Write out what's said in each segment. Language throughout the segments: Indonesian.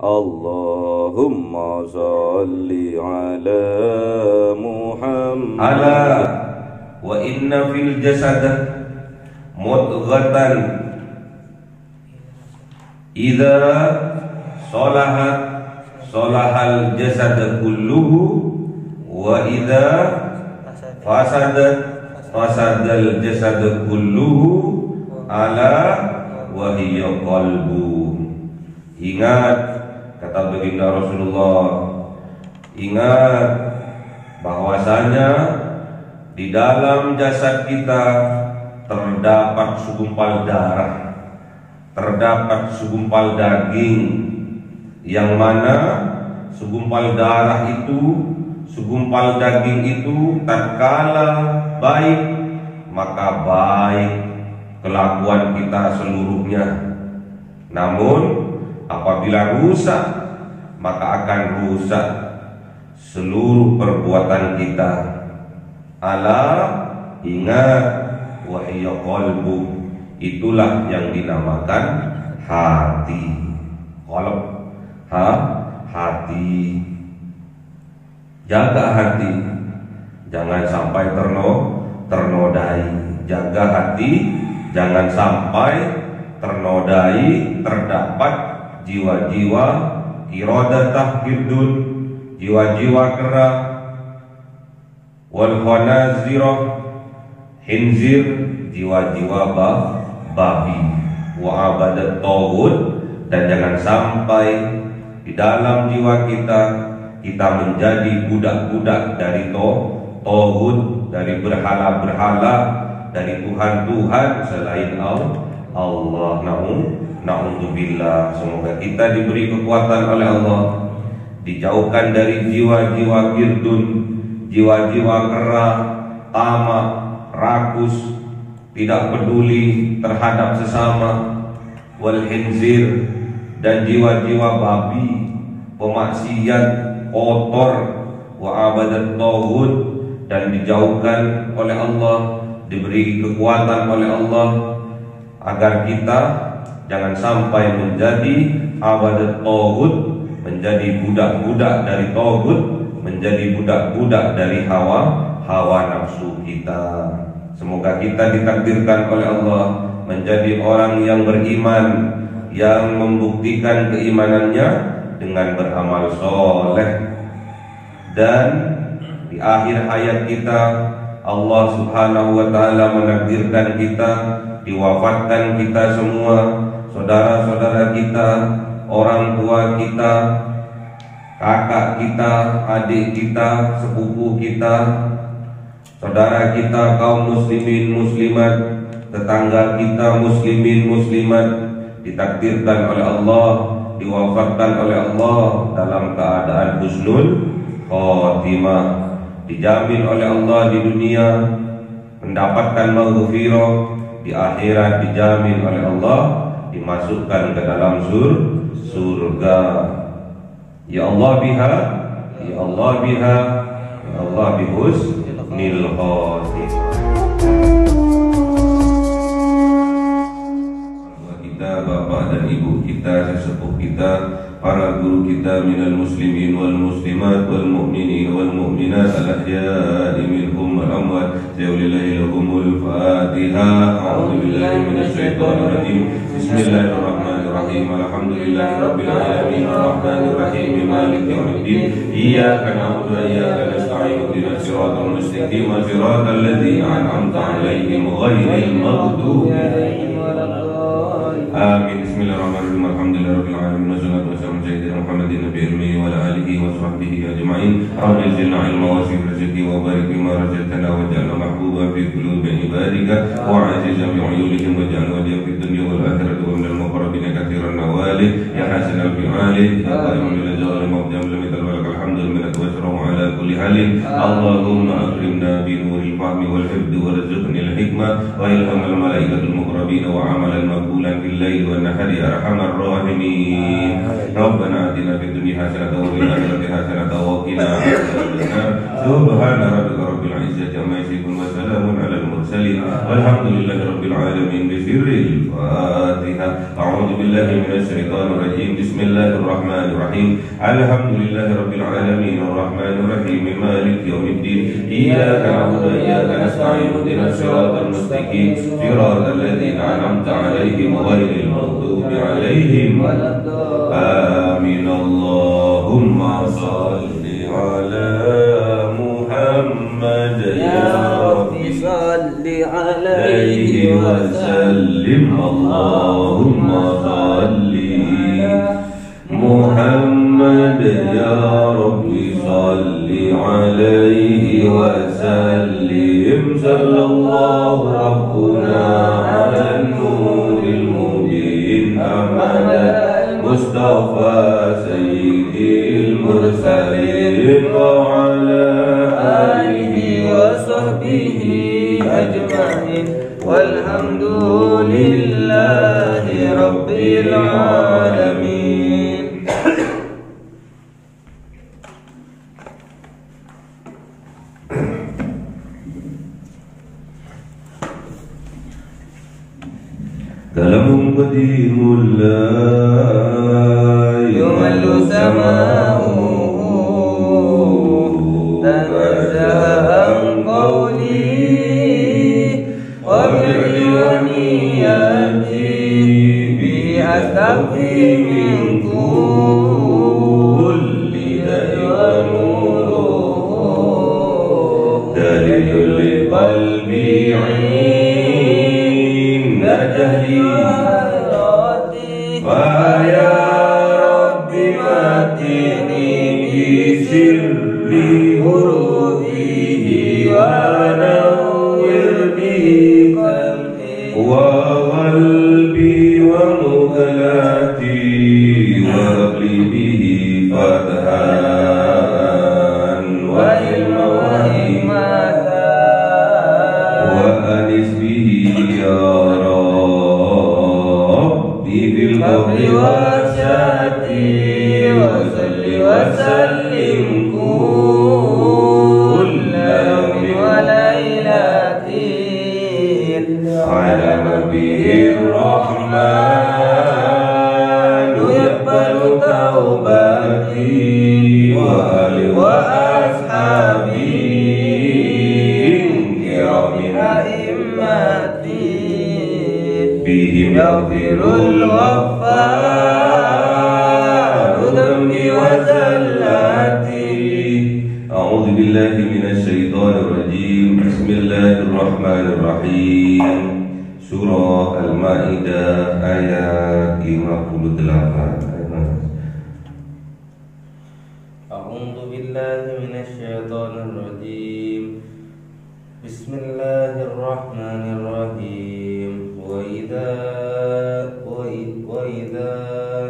Allahumma salli ala Muhammad. Ala wa inna fil jasad mudghatan idza salahat salahal jasad kulluhu wa idza fasadat fasadal jasad kulluhu ala wa hiya qalbu. Ingat, kata baginda Rasulullah, ingat bahwasanya di dalam jasad kita terdapat segumpal darah, terdapat segumpal daging, yang mana segumpal darah itu, segumpal daging itu tatkala baik, maka baik kelakuan kita seluruhnya. Namun apabila rusak, maka akan rusak seluruh perbuatan kita. Ala, ingat, wahya qalbu, itulah yang dinamakan hati. Qalb, hati. Jaga hati, jangan sampai ternodai. Jaga hati, jangan sampai ternodai. Terdapat jiwa-jiwa iradatah hirdun, jiwa-jiwa kera, wal khanazirah, hinzir, jiwa-jiwa babi, wa abadat taghut. Dan jangan sampai di dalam jiwa kita menjadi budak-budak dari taghut, dari berhala-berhala, dari Tuhan-Tuhan selain Allah. Na'udzubillah. Semoga kita diberi kekuatan oleh Allah, dijauhkan dari jiwa-jiwa girdun, jiwa-jiwa kera, tamak, rakus, tidak peduli terhadap sesama, wal hinzir, dan jiwa-jiwa babi, pemaksiat, kotor, wa abadat taghut, dan dijauhkan oleh Allah, diberi kekuatan oleh Allah agar kita jangan sampai menjadi abadat taghut, menjadi budak-budak dari taghut, menjadi budak-budak dari hawa nafsu kita. Semoga kita ditakdirkan oleh Allah menjadi orang yang beriman, yang membuktikan keimanannya dengan beramal soleh. Dan di akhir hayat kita, Allah Subhanahu wa ta'ala menakdirkan kita, diwafatkan kita semua, saudara-saudara kita, orang tua kita, kakak kita, adik kita, sepupu kita, saudara kita kaum muslimin muslimat, tetangga kita muslimin muslimat, ditakdirkan oleh Allah, diwafatkan oleh Allah dalam keadaan husnul khotimah, dijamin oleh Allah di dunia mendapatkan maghfirah, di akhirat dijamin oleh Allah dimasukkan ke dalam surga. Ya Allah biha, ya Allah biha, ya Allah bihusnil khotimah. Kita, bapak dan ibu kita, sesepuh kita, para guru kita minal muslimin wal muslimat wal mu'minin wal mu'minat al-ahya'i minhum wal amwat, sayulillahi lahumul fatihah. A'udzu billahi minasy syaithanir rajim. Bismillahirrahmanirrahim. Alhamdulillahi rabbil alamin, arrahmanir rahim, maliki yaumiddin. Iyyaka na'budu wa iyyaka nasta'in, ihdinas siratal mustaqim, siratal ladzina an'amta 'alaihim ghairil maghdubi 'alaihim waladdallin. Amin. Bismillahirrahmanirrahim. Alhamdulillahirabbil alamin, wassalatu wassalamu ala sayyidina Muhammadin nabiyil ummi wa ala alihi wa sahbihi ajma'in. Rabbi zidna ilma wa zid rizqi wa barik bima razaqtana waj'alna mahbuban fi qulubi ibadika wa 'azizan bi 'uyunihim waj'al wajhaka fid dunya wal akhirati wa minal muqarrabin katsiran nawali ya hasanal fi'ali ya qadiman lil jawari mawjam lam yatalwal alhamdulillah min atwasrahu ala kulli halin. Allahumma akrimna bi nuril fahmi wal hifdhi warzuqni al hikmah wa ilhamal malaikatul muqarrabin wa amalan maqbulan fil laili wan nahari ya arhamar rahimin. Rabbana atina fid dunya hasanatan wa fil akhirati hasanatan wa qina adzabannar. Subhana rabbika rabbil izzati amma yasifun wa salamun alal mursalin. المرسلين والحمد لله رب العالمين بسر الفاتحة. أعوذ بالله من الشيطان الرجيم. بسم الله الرحمن الرحيم. الحمد لله رب العالمين الرحمن الرحيم مالك يوم الدين. إياك نعبد وإياك نستعين اهدنا الصراط المستقيم صراط الذين أنعمت عليهم غير المغضوب عليهم ولا الضالين. آمين. اللهم صل على محمد يا رب صل عليه وسلم. اللهم صل محمد يا رب صل عليه وسلم. صلى الله ربنا على النور المبين أحمد المصطفى سيد المرسلين وعلى آله وصحبه أجمعين والحمد لله رب العالمين. كلام قديم الله يمل سماؤه تنزه عن قولي وبعيوني يأتي بأستغفي من كل داء ونوره دليل لقلبي عند جهلي فيا رب متني بسر حروفه ونور به وقلبي ومهلتي وابلي به فتحا وعلما وحكمة وأنس به يا ربي في القبر والشهادة وصل وسلم كل يوم وليلة على نبي الرحمن يقبل توبتي وآله وأصحابه كرام أئمتي بهم يغفر الغفار ذنبي وزلاتي. أعوذ بالله من الشيطان الرجيم. بسم الله الرحمن الرحيم. Surah Al-Ma'idah ayat 58. أعوذ بالله من الشيطان الرجيم. بسم الله الرحمن الرحيم. وإذا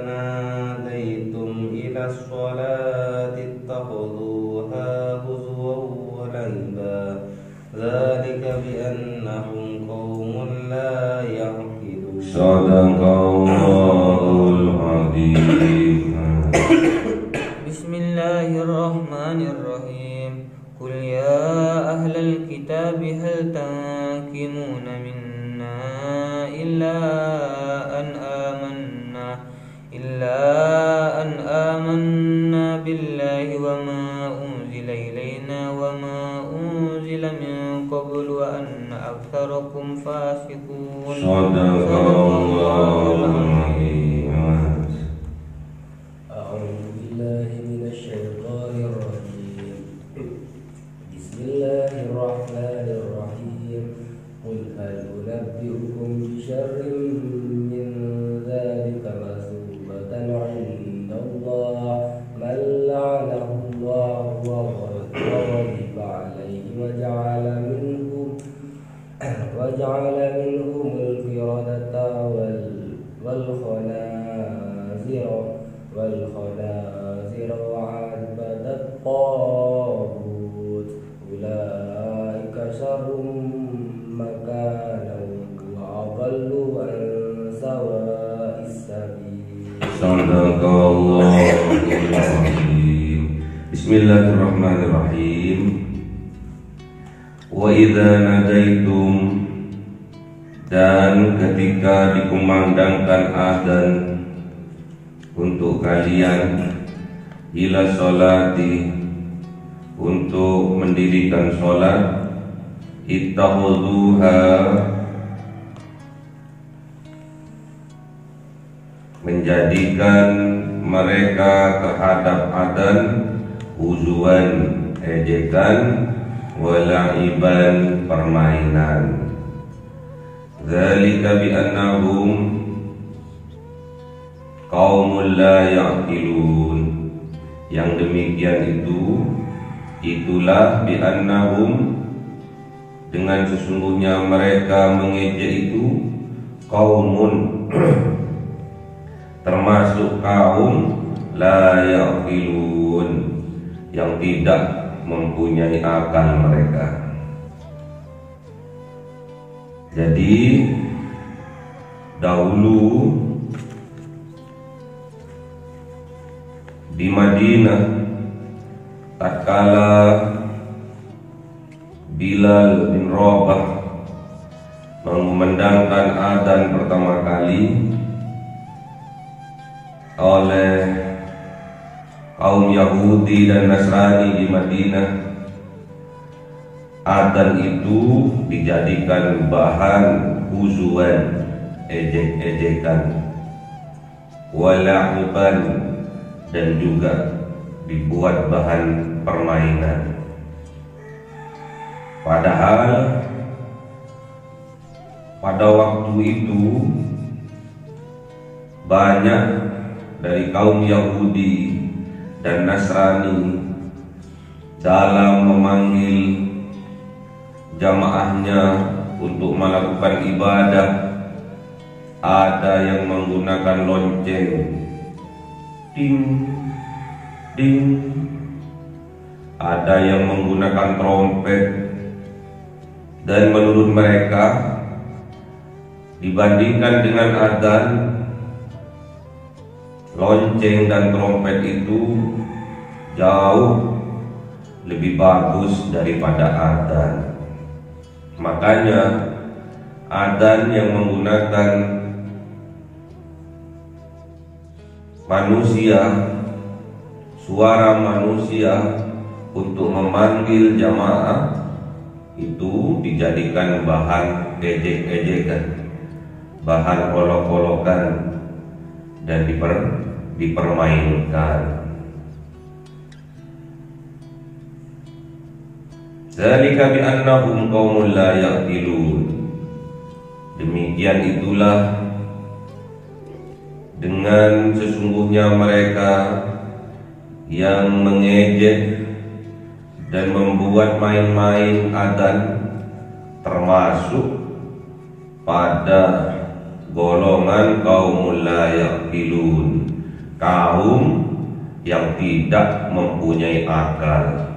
ناديتم إلى الصلاة اتخذوها هزوا ولعبا ذلك بأنهم قوم لا يعقلون. صدق الله العظيم. بسم الله الرحمن الرحيم. قل يا أهل الكتاب هل تنقمون منا إلا أن آمنا بالله وما أنزل إلينا وما أنزل من قبل وأن أكثركم فاسقون. صدق الله العظيم. أعوذ بالله من الشيطان الرجيم. بسم الله الرحمن الرحيم. قل هل أنبئكم بشر من ذلك مثوبة عند الله من لعنه الله وغضب عليه وجعل منهم القردة والخنازير وعبد الطاغوت أولئك شر مكانا وأضل عن سواء السبيل. صدق الله العظيم. Bismillahirrahmanirrahim. Wa idza nadaitum, dan ketika dikumandangkan adzan untuk kalian, ila sholati, untuk mendirikan sholat, ittakhudhuha, menjadikan mereka terhadap adzan huzuwan, ejekan, wala'iban, permainan. Dzalika bi'annahum qaumul la ya'qilun. Yang demikian itulah bi'annahum, dengan sesungguhnya mereka mengejek itu, qaumun termasuk kaum la ya'qilun, yang tidak mempunyai akal mereka. Jadi dahulu di Madinah, tatkala Bilal bin Rabah mengumandangkan adzan pertama kali oleh kaum Yahudi dan Nasrani di Madinah, adzan itu dijadikan bahan huzuan, ejek-ejekan, wala'iban, dan juga dibuat bahan permainan. Padahal pada waktu itu banyak dari kaum Yahudi dan Nasrani dalam memanggil jamaahnya untuk melakukan ibadah, ada yang menggunakan lonceng, ding ding, ada yang menggunakan trompet, dan menurut mereka dibandingkan dengan adzan, lonceng dan trompet itu jauh lebih bagus daripada adzan. Makanya adzan yang menggunakan manusia, suara manusia untuk memanggil jamaah, itu dijadikan bahan ejek-ejekan, bahan olok-olokan, dan dipermainkan. Dzalika bi'annahum qaumul la ya'qilun. Demikian itulah dengan sesungguhnya mereka yang mengejek dan membuat main-main adzan, termasuk pada golongan kaum la ya'qilun, kaum yang tidak mempunyai akal.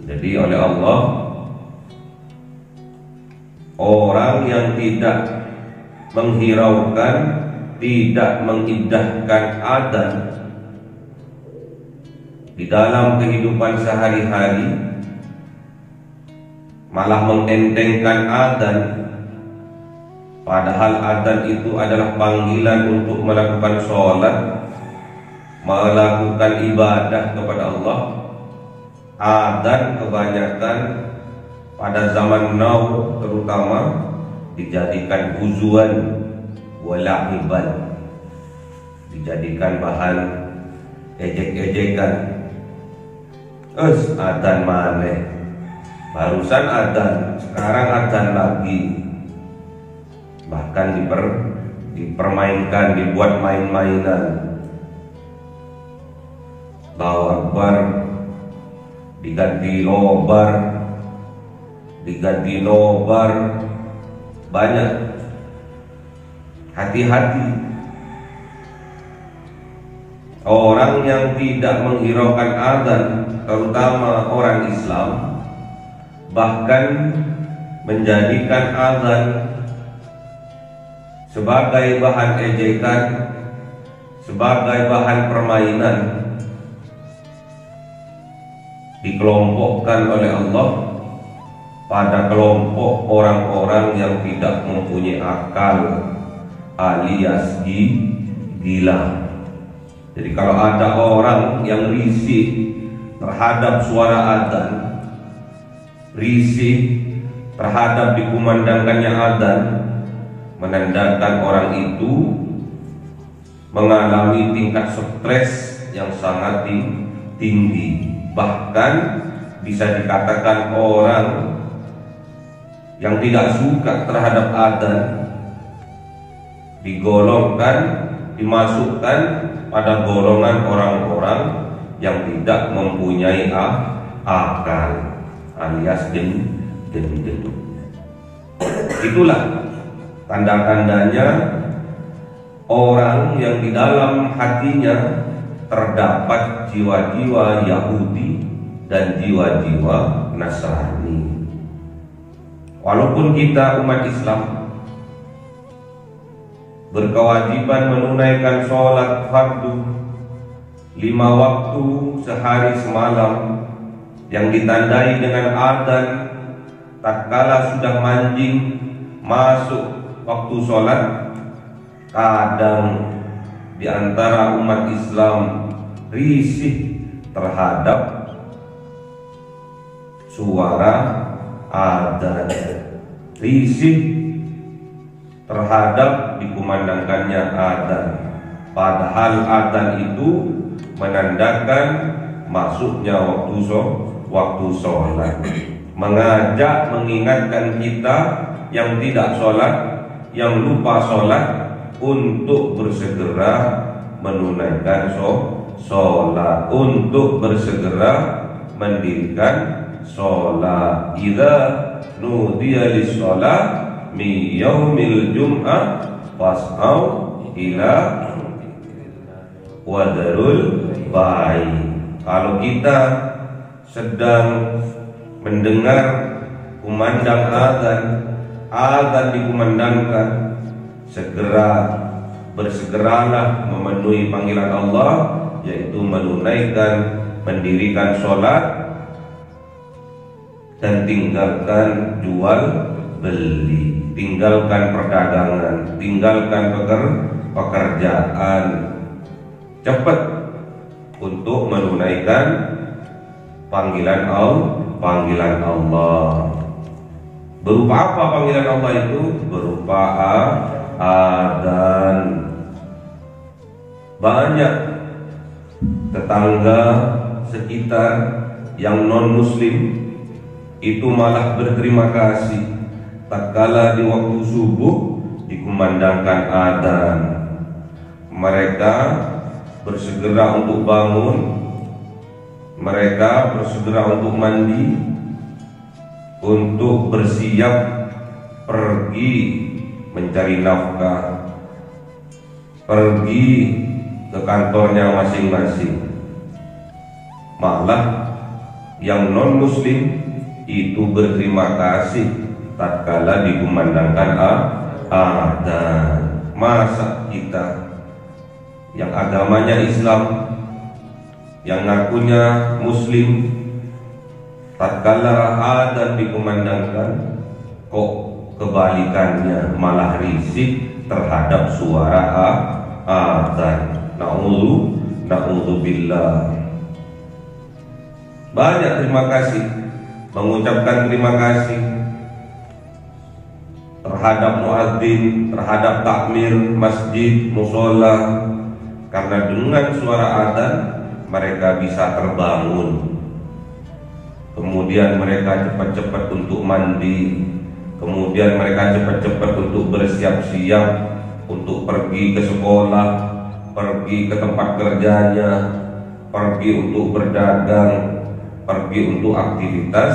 Jadi oleh Allah, orang yang tidak menghiraukan, tidak mengindahkan adzan di dalam kehidupan sehari-hari, malah mengentengkan adzan, padahal adzan itu adalah panggilan untuk melakukan sholat, melakukan ibadah kepada Allah. Adzan kebanyakan pada zaman now terutama dijadikan huzuan, wala'iban, dijadikan bahan ejek-ejekan. Adzan maneh, barusan adzan, sekarang adzan lagi. Bahkan dipermainkan, dibuat main-mainan. Allahu Akbar diganti nobar, banyak. Hati-hati orang yang tidak menghiraukan adzan, terutama orang Islam, bahkan menjadikan adzan sebagai bahan ejekan, sebagai bahan permainan. dikelompokkan oleh Allah pada kelompok orang-orang yang tidak mempunyai akal alias gila. Jadi kalau ada orang yang risih terhadap suara adzan, risih terhadap dikumandangkannya adzan, menandakan orang itu mengalami tingkat stres yang sangat tinggi. Bahkan bisa dikatakan orang yang tidak suka terhadap adzan dimasukkan pada golongan orang-orang yang tidak mempunyai akal alias gendut. Itulah tanda-tandanya orang yang di dalam hatinya terdapat jiwa-jiwa Yahudi dan jiwa-jiwa Nasrani. Walaupun kita umat Islam berkewajiban menunaikan sholat fardu 5 waktu sehari semalam yang ditandai dengan adzan tatkala sudah manjing masuk waktu sholat, kadang di antara umat Islam risih terhadap suara adzan, risih terhadap dikumandangkannya adzan, padahal adzan itu menandakan masuknya waktu sholat, mengajak mengingatkan kita yang tidak sholat, yang lupa sholat untuk bersegera menunaikan sholat, untuk bersegera mendirikan sholat. Idza nudiya lis-sholat mi yaumil jum'ah fas'au ila wadarul bai. Kalau kita sedang mendengar kumandang adzan dikumandangkan, bersegeralah memenuhi panggilan Allah, yaitu mendirikan sholat dan tinggalkan jual beli, tinggalkan perdagangan, tinggalkan pekerjaan, cepat untuk menunaikan panggilan Allah. Berupa apa panggilan Allah itu? Berupa adzan. Banyak tetangga sekitar yang non muslim itu malah berterima kasih tatkala di waktu subuh dikumandangkan adzan. Mereka bersegera untuk bangun, mereka bersegera untuk mandi, untuk bersiap pergi mencari nafkah, pergi ke kantornya masing-masing. Malah yang non muslim itu berterima kasih tatkala dikumandangkan adzan. Masa kita yang agamanya Islam, yang ngakunya muslim, tatkala adzan dikumandangkan kok kebalikannya, malah risih terhadap suara adzan. Na'udzubillah. Banyak terima kasih, mengucapkan terima kasih terhadap muadzin, terhadap takmir masjid, musola, karena dengan suara adzan mereka bisa terbangun. Kemudian mereka cepat-cepat untuk mandi, kemudian mereka cepat-cepat untuk bersiap-siap untuk pergi ke sekolah, pergi ke tempat kerjanya, pergi untuk berdagang, pergi untuk aktivitas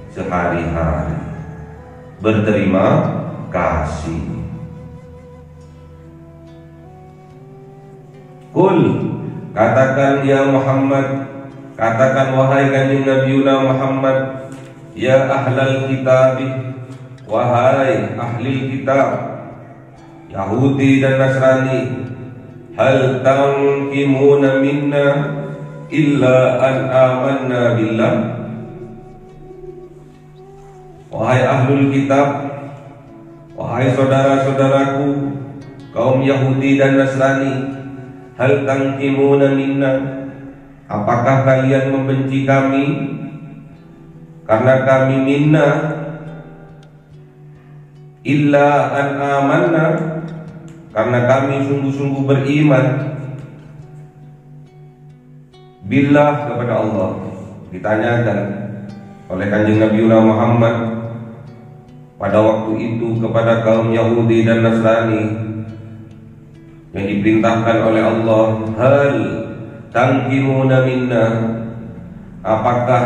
sehari-hari. Berterima kasih. Qul, katakan ya Muhammad, katakan wahai kanjeng Nabi Muhammad, ya ahlal kitab, wahai ahli kitab Yahudi dan Nasrani, hal tanqimuna minna, illa an amanna billah. Wahai ahlul kitab, wahai saudara-saudaraku kaum Yahudi dan Nasrani, hal tangkimuna minna, apakah kalian membenci kami karena kami minna? Illa an amanna, karena kami sungguh-sungguh beriman billah kepada Allah. Ditanyakan oleh Kanjeng Nabi Muhammad pada waktu itu kepada kaum Yahudi dan Nasrani yang diperintahkan oleh Allah, hal tangkimuna minna, apakah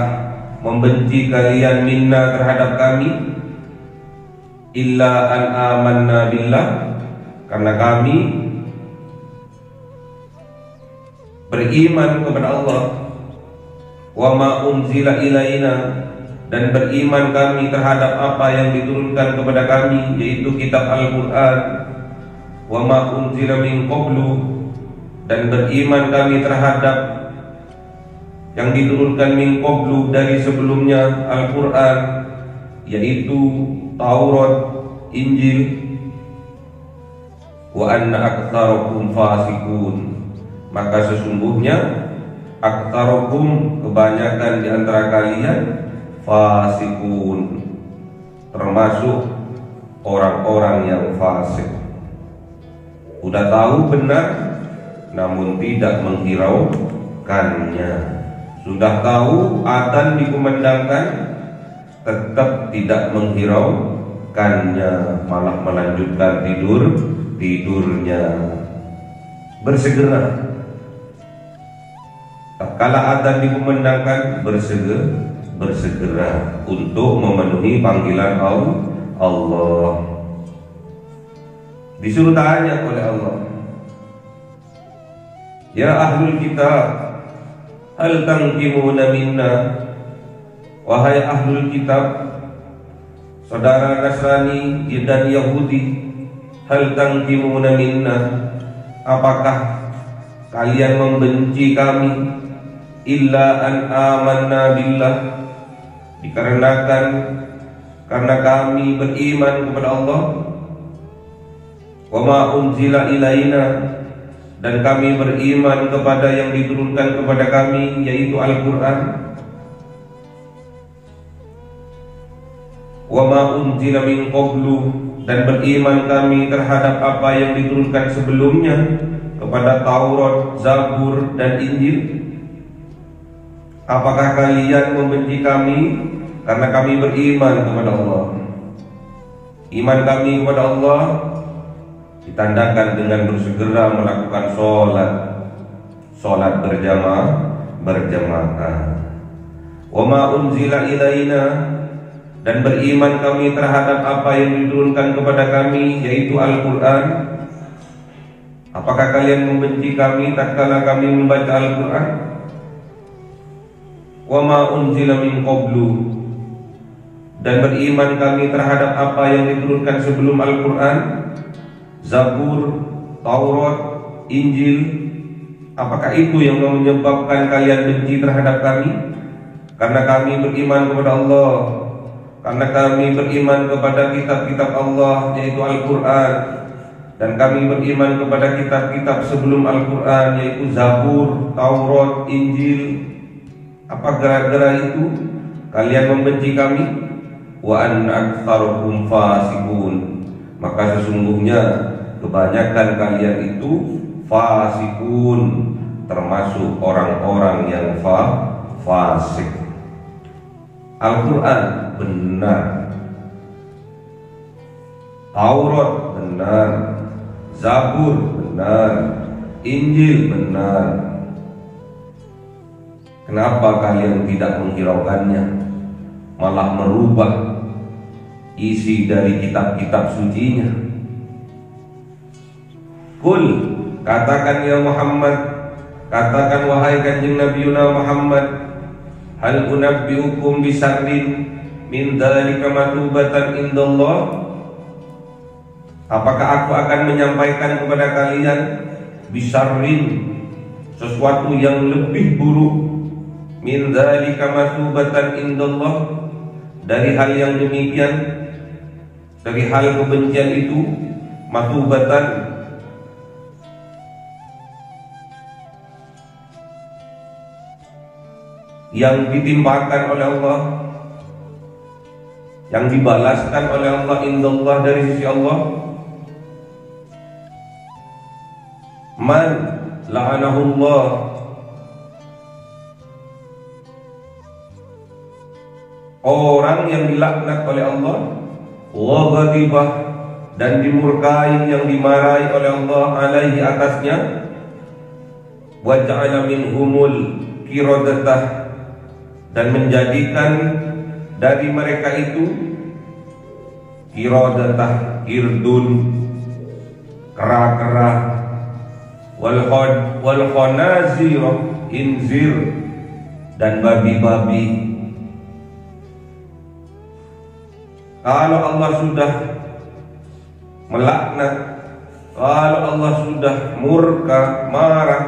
membenci kalian minna terhadap kami? Illa an amanna billah, karena kami beriman kepada Allah, wa ma unzila ilaina, dan beriman kami terhadap apa yang diturunkan kepada kami, yaitu kitab Al-Quran, wa ma unzila min qablu, dan beriman kami terhadap yang diturunkan min qablu, dari sebelumnya Al-Quran, yaitu Taurat, Injil. Wa anna aktsarakum fasiqun, maka sesungguhnya aktsarakum, kebanyakan di antara kalian, fasikun, termasuk orang-orang yang fasik. Udah tahu benar namun tidak menghiraukannya. Sudah tahu adzan dikumandangkan, tetap tidak menghiraukannya, malah melanjutkan tidurnya. Bersegera tatkala adzan dikumandangkan, bersegera untuk memenuhi panggilan Allah. Disuruh tanya oleh Allah, ya ahlul kitab, hal tangkimuna minna, wahai ahlul kitab, saudara Nasrani dan Yahudi, hal tangkimuna minna, apakah kalian membenci kami? Illa an amanna billah, dikarenakan karena kami beriman kepada Allah, wa ma unzila ilaina, dan kami beriman kepada yang diturunkan kepada kami, yaitu Al-Quran, wa ma unzila min qablu, dan beriman kami terhadap apa yang diturunkan sebelumnya kepada Taurat, Zabur, dan Injil. Apakah kalian membenci kami karena kami beriman kepada Allah? Iman kami kepada Allah ditandakan dengan bersegera melakukan sholat berjamaah. Wa ma unzila ilaina, dan beriman kami terhadap apa yang diturunkan kepada kami, yaitu Al-Quran. Apakah kalian membenci kami tatkala kami membaca Al-Quran? Wa ma unzila min qablu, dan beriman kami terhadap apa yang diturunkan sebelum Al-Quran, Zabur, Taurat, Injil. Apakah itu yang menyebabkan kalian benci terhadap kami? Karena kami beriman kepada Allah, karena kami beriman kepada kitab-kitab Allah, yaitu Al-Quran, dan kami beriman kepada kitab-kitab sebelum Al-Quran, yaitu Zabur, Taurat, Injil. Apa gara-gara itu kalian membenci kami? Wa anna aktsarakum fasiqun, maka sesungguhnya kebanyakan kalian itu fasikun, termasuk orang-orang yang fasik. Al-Quran benar, Taurat benar, Zabur benar, Injil benar. Kenapa kalian tidak menghiraukannya, malah merubah isi dari kitab-kitab sucinya? Kul, katakan ya Muhammad, katakan wahai kanjeng Nabi Muhammad, hal unabbiukum bisarrin min dzalika matubatan indallah, apakah aku akan menyampaikan kepada kalian bisarrin, sesuatu yang lebih buruk, min dzalika masubatan indallah, dari hal yang demikian, dari hal kebencian itu, masubatan yang ditimpakan oleh Allah, yang dibalaskan oleh Allah, indallah, dari sisi Allah. Man la'anahullah, orang yang dilaknat oleh Allah, wa ghadibah, dan dimurkai, yang dimarahi oleh Allah, alaihi, atasnya, wa ja'ala minhumul qiradatah, dan menjadikan dari mereka itu qiradatah, irdun, kera-kera, wal khanazir, inzir, dan babi-babi. Kalau Allah sudah melaknat, kalau Allah sudah murka, marah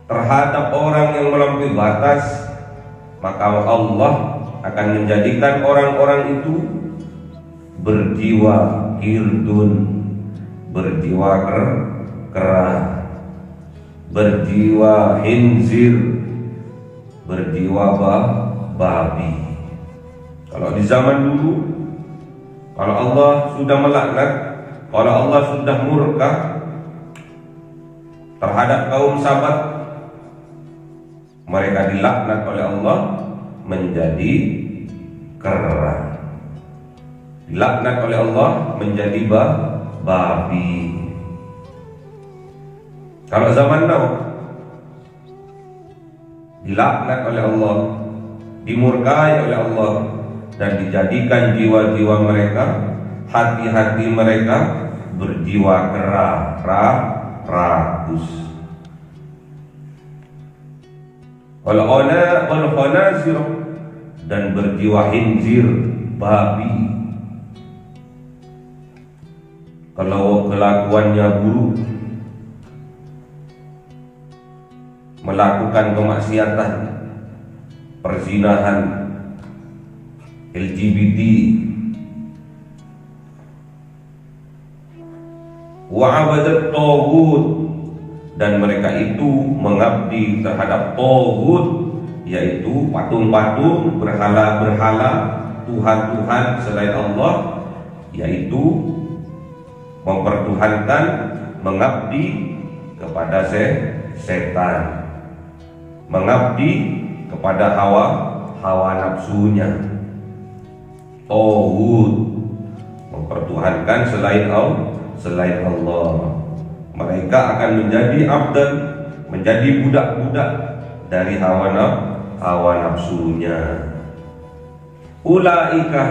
terhadap orang yang melampaui batas, maka Allah akan menjadikan orang-orang itu berjiwa irdun, berjiwa kera, berjiwa hinzir, berjiwa babi. Kalau di zaman dulu, kalau Allah sudah melaknat, kalau Allah sudah murka terhadap kaum Sabat, mereka dilaknat oleh Allah menjadi kera, dilaknat oleh Allah menjadi babi. Kalau zaman now, dilaknat oleh Allah, dimurkai oleh Allah, dan dijadikan jiwa-jiwa mereka, hati-hati mereka berjiwa kera, rakus. Wal khanazir, dan berjiwa hinzir, babi. Kalau kelakuannya buruk, melakukan kemaksiatan, perzinahan, LGBT, wa'abadat taghut, dan mereka itu mengabdi terhadap taghut, yaitu patung-patung, berhala-berhala, tuhan-tuhan selain Allah, yaitu mempertuhankan, mengabdi kepada setan, mengabdi kepada hawa nafsunya. Taghut, mempertuhankan selain Allah. Mereka akan menjadi abdan, menjadi budak-budak dari hawa nafsunya. Ulaika,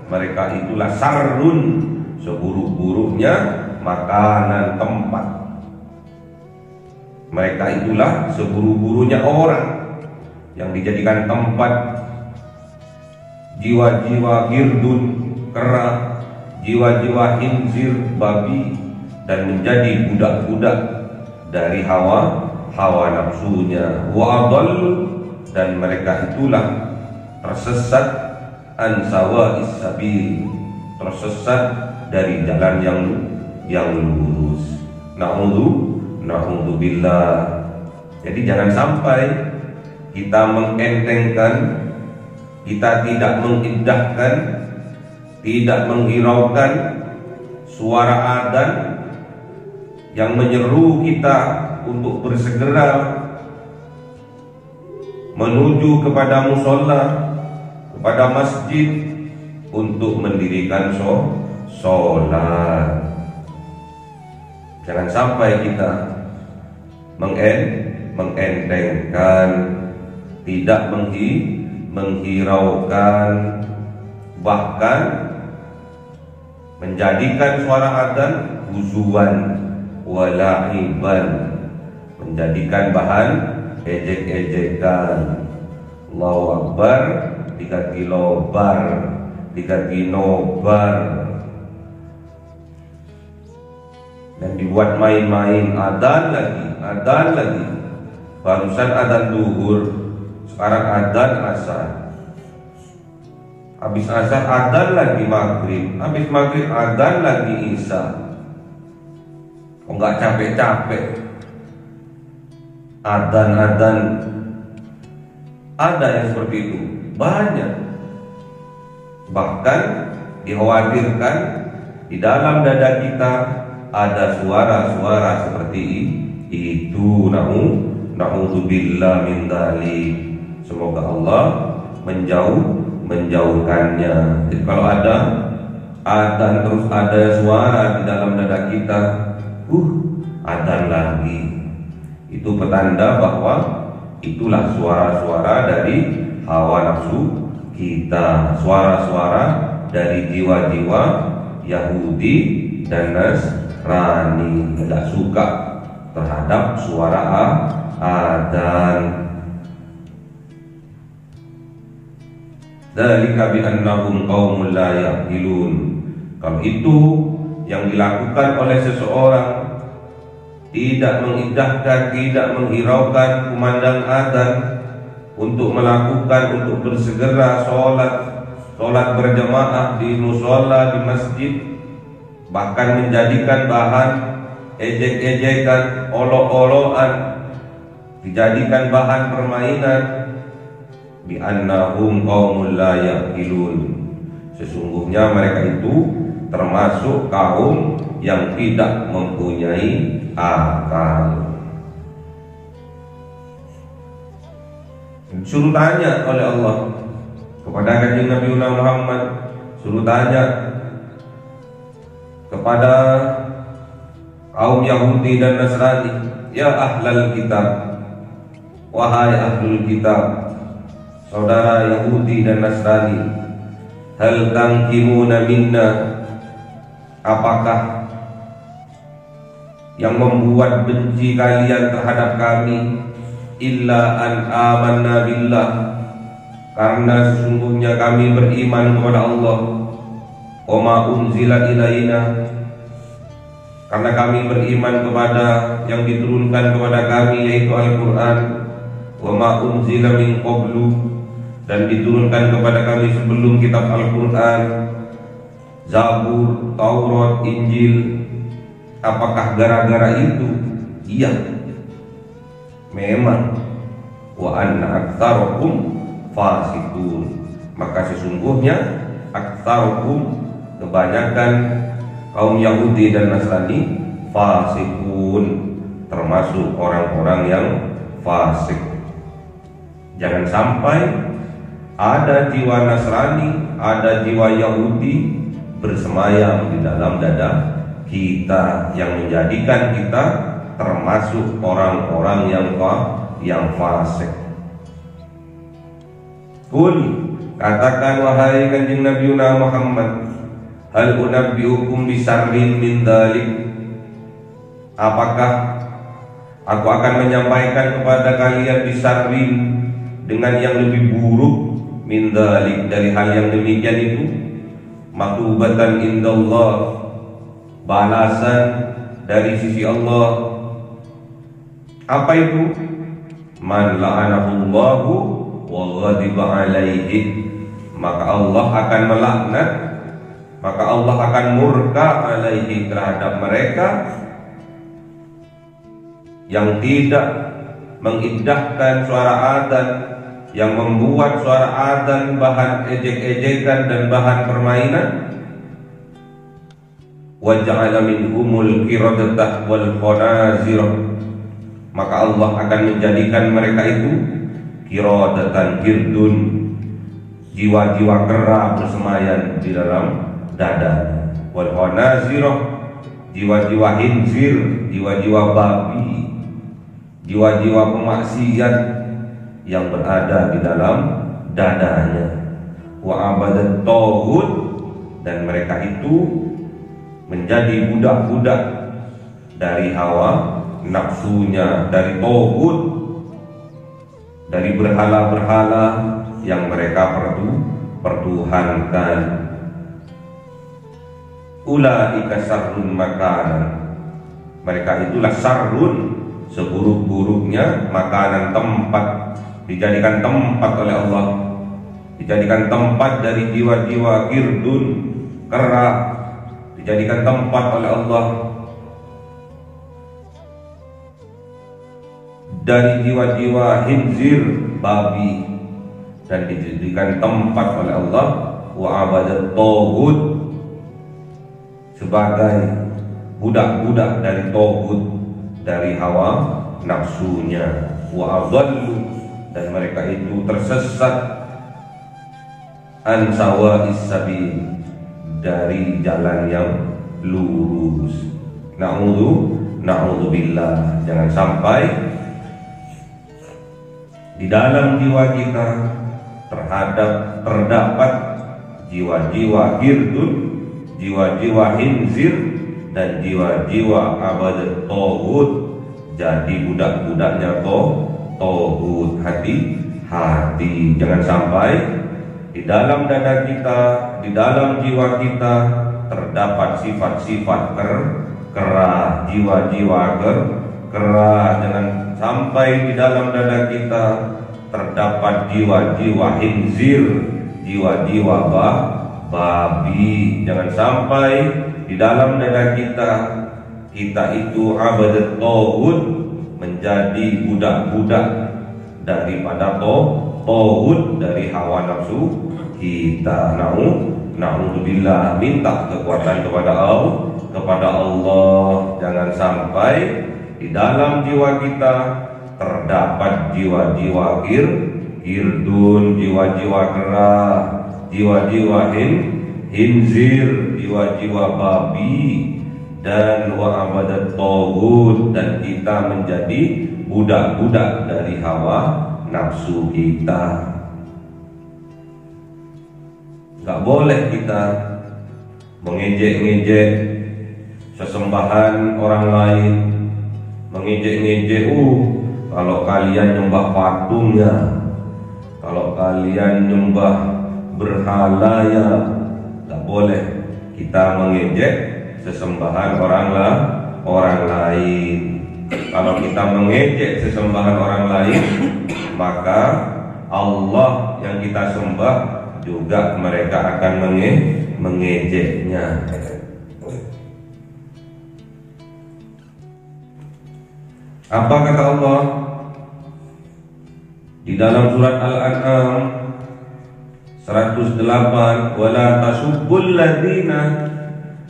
mereka itulah sarrun, seburuk-buruknya makanan, tempat. Mereka itulah seburuk-buruknya orang yang dijadikan tempat jiwa-jiwa girdun, kera, jiwa-jiwa hinzir, babi, dan menjadi budak-budak dari hawa nafsunya. Wa adall, dan mereka itulah tersesat an sawa'is sabil, tersesat dari jalan yang lurus. Na'udzubillah. Jadi jangan sampai kita mengentengkan, kita tidak mengindahkan, tidak menghiraukan suara adzan yang menyeru kita untuk bersegera menuju kepada musholla, kepada masjid, untuk mendirikan sholat. Jangan sampai kita mengentengkan, tidak menghiraukan, bahkan menjadikan suara adzan huzuan wala'iban, menjadikan bahan ejek-ejekan. Allahu Akbar diganti lobar, diganti nobar. dan dibuat main-main. Adzan lagi. Barusan adzan duhur, sekarang adzan asar. Habis asar adzan lagi maghrib, habis maghrib adzan lagi isya. Kok nggak capek-capek? Adzan ada yang seperti itu, banyak. Bahkan dikhawatirkan di dalam dada kita ada suara-suara seperti itu. Na'udzubillah min dzalik. Semoga Allah menjauhkannya. Jadi kalau ada adzan terus ada suara di dalam dada kita, adzan lagi. Itu petanda bahwa itulah suara-suara dari hawa nafsu kita, suara-suara dari jiwa-jiwa Yahudi dan Nasrani, tidak suka terhadap suara adzan. Dzalika bi annahum qaumun la yaqilun. Kalau itu yang dilakukan oleh seseorang tidak mengindahkan, tidak menghiraukan kumandang adzan untuk bersegera sholat berjamaah di musola, di masjid, bahkan menjadikan bahan ejek-ejekan, olok-olokan, dijadikan bahan permainan. Bi annahum qaumul la yaqilun. Sesungguhnya mereka itu termasuk kaum yang tidak mempunyai akal. Suruh tanya oleh Allah kepada kanjeng Nabi Muhammad, suruh tanya kepada kaum Yahudi dan Nasrani, ya ahlal kitab, wahai ahlul kitab, saudara Yahudi dan Nasrani, hal tangkimuna minna, apakah yang membuat benci kalian terhadap kami, illa an amanna billah, karena sesungguhnya kami beriman kepada Allah, wa ma unzila ilaina, karena kami beriman kepada yang diturunkan kepada kami yaitu Al-Quran, wa ma unzila min qablu, dan diturunkan kepada kami sebelum kitab Al-Quran, Zabur, Taurat, Injil. Apakah gara-gara itu? Iya, memang. Wa anna aktsarakum fasikun, maka sesungguhnya aktsarakum, kebanyakan kaum Yahudi dan Nasrani, fasikun, termasuk orang-orang yang fasik. Jangan sampai ada jiwa Nasrani, ada jiwa Yahudi bersemayam di dalam dada kita, yang menjadikan kita termasuk orang-orang yang fasik. Qul, katakan wahai kanjeng Nabi Muhammad, hal unabbiukum bisarrin min dzalik, apakah aku akan menyampaikan kepada kalian bisarrin, dengan yang lebih buruk, min dzalik, dari hal yang demikian itu, matubatan indallah, balasan dari sisi Allah. Apa itu? Man la'anahullahu wa ghadiba alaihi, maka Allah akan melaknat, maka Allah akan murka alaihi, terhadap mereka yang tidak mengindahkan suara adzan, yang membuat suara adzan bahan ejek-ejekan dan bahan permainan. Wa ja'ala minhumul qiradata wal khanazir, maka Allah akan menjadikan mereka itu qiradatan, kirdun, jiwa-jiwa kera bersemayam di dalam dada, wal khanazir, jiwa-jiwa khinzir, jiwa-jiwa babi, jiwa-jiwa pemaksiat yang berada di dalam dadanya. Wa abadat taghut, dan mereka itu menjadi budak-budak dari hawa nafsunya, dari taghut, dari berhala-berhala yang mereka pertuhankan. Ulaika sarrun makanan, Mereka itulah sarrun, seburuk-buruknya makanan tempat, dijadikan tempat oleh Allah, dijadikan tempat dari jiwa-jiwa girdun, kera, dijadikan tempat oleh Allah dari jiwa-jiwa hinzir, babi, dan dijadikan tempat oleh Allah wa abadat tauhid, sebagai budak-budak dari tauhid, dari hawa nafsunya, wa adallu, dan mereka itu tersesat an sawa'is sabil, dari jalan yang lurus. Na'udzubillah, jangan sampai di dalam jiwa kita terdapat jiwa-jiwa girdun, jiwa-jiwa hinzir, dan jiwa-jiwa abadat tauhid, jadi budak-budaknya tauhid. Hati-hati, jangan sampai di dalam dada kita, di dalam jiwa kita terdapat sifat-sifat kera, jiwa-jiwa kera. Jangan sampai di dalam dada kita terdapat jiwa-jiwa hinzir, jiwa-jiwa babi. Jangan sampai di dalam dada kita itu abadat tauhid, menjadi budak-budak daripada tauhid, dari hawa nafsu kita. Na'udzubillah, minta kekuatan kepada Allah. Jangan sampai di dalam jiwa kita terdapat jiwa-jiwa girdun, jiwa-jiwa kera, jiwa-jiwa hinzir, jiwa-jiwa babi, dan wa abadat tauhid, dan kita menjadi budak-budak dari hawa nafsu kita. Gak boleh kita mengejek-ngejek sesembahan orang lain, mengejek-ngejek, kalau kalian nyembah patungnya, kalau kalian nyembah berhala ya. Gak boleh kita mengejek sesembahan orang lain. Kalau kita mengejek sesembahan orang lain, maka Allah yang kita sembah juga mereka akan mengejeknya. Apa kata Allah di dalam surat Al-An'am 108, wala tasubbul ladzina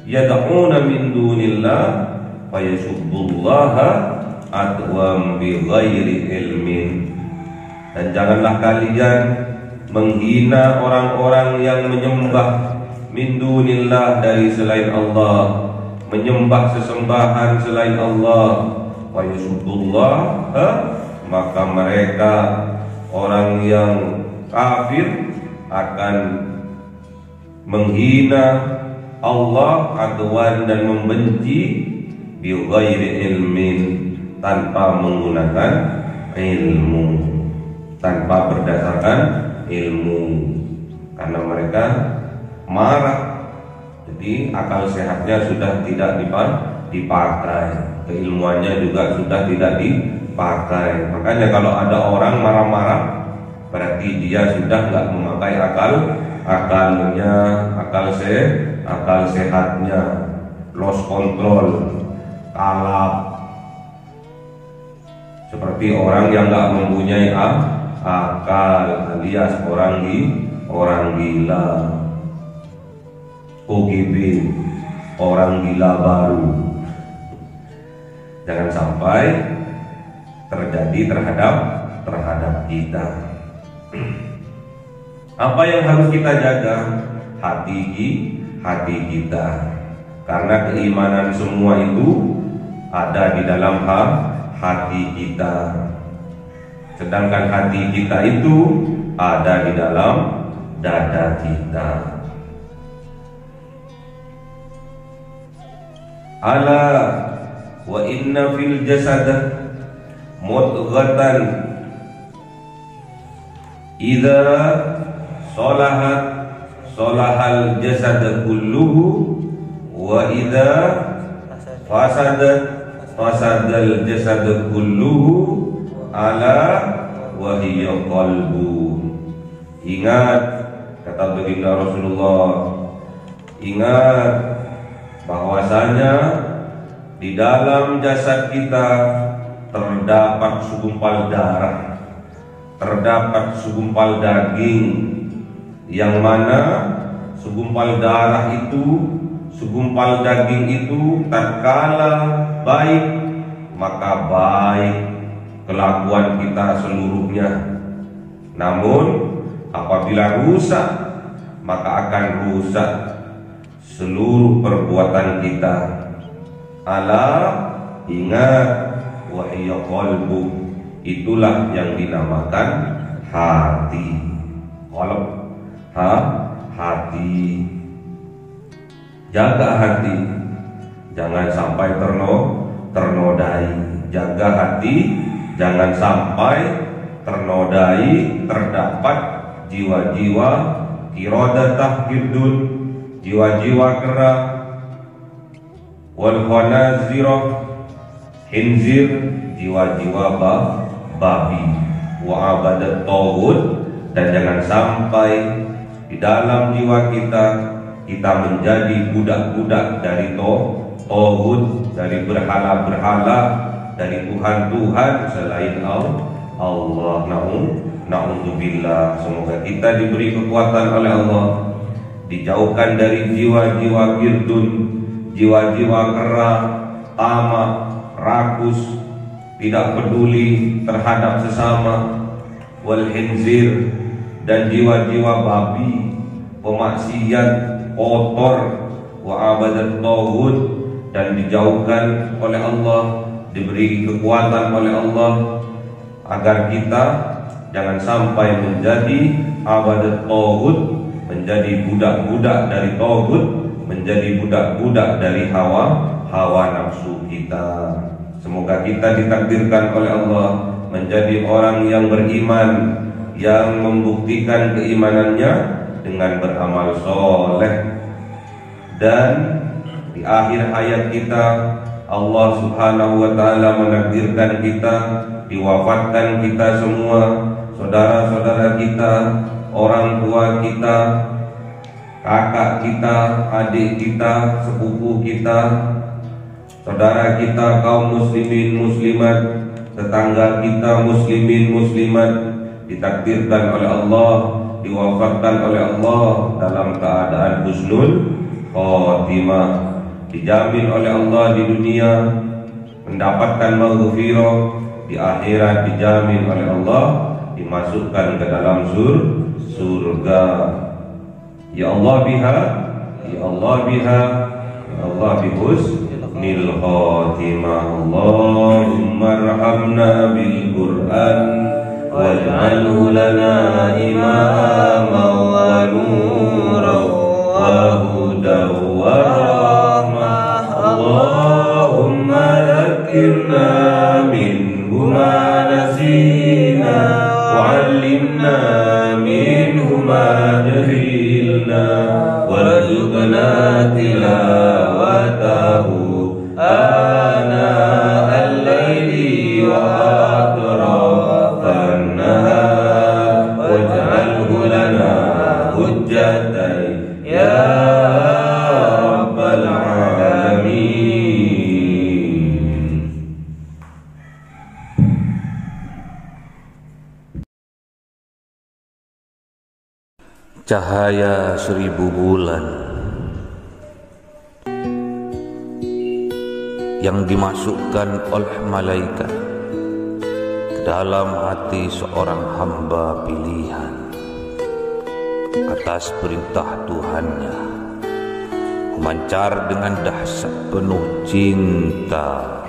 yad'una min dunillah fayasubbullaha adwam bighairi ilmin. Dan janganlah kalian menghina orang-orang yang menyembah min dunillah, dari selain Allah, menyembah sesembahan selain Allah. Wa yasubbullah, maka mereka orang yang kafir akan menghina Allah adwan, dan membenci bi ghairi ilmin, tanpa menggunakan ilmu, tanpa berdasarkan ilmu, karena mereka marah. Jadi akal sehatnya sudah tidak dipakai, keilmuannya juga sudah tidak dipakai. Makanya kalau ada orang marah-marah, berarti dia sudah nggak memakai akalnya, akal sehatnya, lost control, kalap. Seperti orang yang nggak mempunyai akal, alias orang gila, OGB, orang gila baru. Jangan sampai terjadi terhadap kita. Apa yang harus kita jaga? Hati kita, karena keimanan semua itu ada di dalam hati kita. Sedangkan hati kita itu ada di dalam dada kita. Ala wa inna fil jasad mudghatan idza salahat salahal jasad kulluhu wa idza fasadat fasadal jasad kulluhu ala wa hiya qalbu. Ingat, kata baginda Rasulullah, ingat bahwasanya di dalam jasad kita terdapat segumpal darah, terdapat segumpal daging, yang mana segumpal darah itu, segumpal daging itu tatkala baik, maka baik kelakuan kita seluruhnya. Namun apabila rusak, maka akan rusak seluruh perbuatan kita. Ala, ingat, wahiyya qalbu, itulah yang dinamakan hati. Qalb, hati. Jaga hati, jangan sampai ternodai. Jaga hati, jangan sampai ternodai. Terdapat jiwa-jiwa qiradatah hirdun, jiwa-jiwa kera, wal khanazirah, khinzir, jiwa-jiwa babi, wa abadat taghut. Dan jangan sampai di dalam jiwa kita menjadi budak-budak dari taghut, dari berhala-berhala, dari Tuhan-Tuhan selain Allah. Na'udzubillah. Semoga kita diberi kekuatan oleh Allah, dijauhkan dari jiwa-jiwa girdun, jiwa-jiwa kera, tamak, rakus, tidak peduli terhadap sesama, wal khinzir, dan jiwa-jiwa babi, pemaksiat, kotor, wa abadat taghut, dan dijauhkan oleh Allah, diberi kekuatan oleh Allah agar kita jangan sampai menjadi abadat taghut, menjadi budak-budak dari taghut, menjadi budak-budak dari hawa nafsu kita. Semoga kita ditakdirkan oleh Allah menjadi orang yang beriman, yang membuktikan keimanannya dengan beramal soleh. Dan di akhir hayat kita, Allah Subhanahu wa ta'ala menakdirkan kita, diwafatkan kita semua, saudara-saudara kita, orang tua kita, kakak kita, adik kita, sepupu kita, saudara kita kaum muslimin muslimat, tetangga kita muslimin muslimat, ditakdirkan oleh Allah, diwafatkan oleh Allah dalam keadaan husnul khotimah, dijamin oleh Allah di dunia mendapatkan maghfirah, di akhirat dijamin oleh Allah dimasukkan ke dalam surga. Ya Allah biha, ya Allah biha, ya Allah bihusnil khatimah. Allahumma arhamna bil Qur'an waj'alhu lana imaman wa nuran wa hudan wa rahmah. Allahumma dhakkirna minhu ma nasina wa 'allimna minhu ma jahilna warzuqna tilawatahu ana al-laili wa atrafan nahar waj'alhu lana hujjatan ya rabbal alamin. Cahaya 1000 bulan yang dimasukkan oleh malaikat ke dalam hati seorang hamba pilihan atas perintah Tuhannya, memancar dengan dahsyat penuh cinta,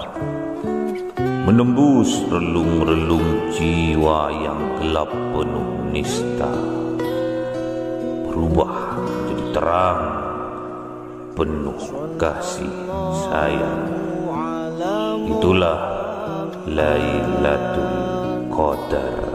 menembus relung-relung jiwa yang gelap penuh nista, berubah menjadi terang penuh kasih sayang. Itulah Lailatul Qadar.